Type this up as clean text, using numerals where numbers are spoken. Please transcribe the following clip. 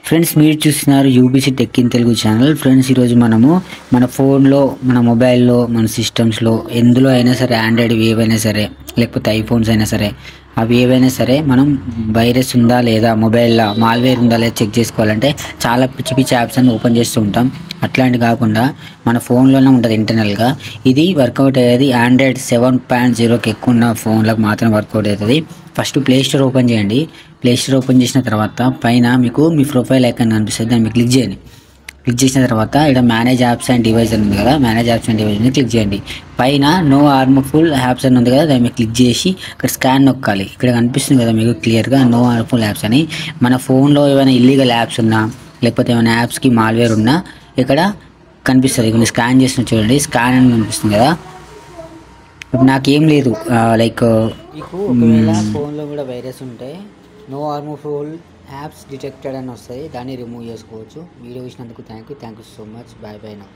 Friends మీరు చూస్తున్నారు UBC tech in Telugu channel. Friends ఈరోజు మనము మన ఫోన్లో, మన మొబైల్లో, మన సిస్టమ్స్లో ఎందులో అయినా సరే, ఆండ్రాయిడ్ ఏవైనా సరే, లేకపోతే ఐఫోన్స్ అయినా సరే, అవి ఏవైనా సరే మనం వైరస్ ఉందా లేదా, మొబైల్లో మాల్వేర్ ఉందా లేదా చెక్ చేసుకోవాలంటే చాలా పిచ్చి పిచ్చి యాప్స్ అన్ని ఓపెన్ చేస్తూ ఉంటాం. అట్లాంటి కాకుండా మన ఫోన్లోనే ఉంటుంది ఇంటర్నల్గా. ఇది వర్కౌట్ అయ్యేది ఆండ్రాయిడ్ 7.0కి ఎక్కువ ఉన్న ఫోన్లకు మాత్రం వర్కౌట్ అవుతుంది. ఫస్ట్ ప్లే స్టోర్ ఓపెన్ చేయండి. ప్లే స్టోర్ ఓపెన్ చేసిన తర్వాత పైన మీకు మీ ప్రొఫైల్ ఐకాన్ కనిపిస్తుంది, దాన్ని క్లిక్ చేయండి. క్లిక్ చేసిన తర్వాత ఇక్కడ మేనేజ్ యాప్స్ అండ్ డివైస్ అని ఉంది కదా, మేనేజ్ యాప్స్ అండ్ డివైస్ని క్లిక్ చేయండి. పైన నో హార్మ్ఫుల్ యాప్స్ అని ఉంది కదా, దాన్ని మీరు క్లిక్ చేసి ఇక్కడ స్కాన్ నొక్కాలి. ఇక్కడ కనిపిస్తుంది కదా మీకు క్లియర్గా నో హార్మ్ఫుల్ యాప్స్ అని. మన ఫోన్లో ఏమైనా ఇల్లీగల్ యాప్స్ ఉన్నా, లేకపోతే ఏమైనా యాప్స్కి మాల్వేర్ ఉన్నా ఇక్కడ కనిపిస్తుంది. ఇక్కడ స్కాన్ చేసిన చూడండి, స్కాన్ అని కనిపిస్తుంది కదా. ఇప్పుడు నాకేం లేదు, లైక్ మీకు ఒకవేళ ఫోన్లో కూడా వైరస్ ఉంటే నో హార్మ్ఫుల్ యాప్స్ డిటెక్టెడ్ అని వస్తాయి, దాన్ని రిమూవ్ చేసుకోవచ్చు. వీడియో ఇచ్చినందుకు thank you so much. Bye bye నా.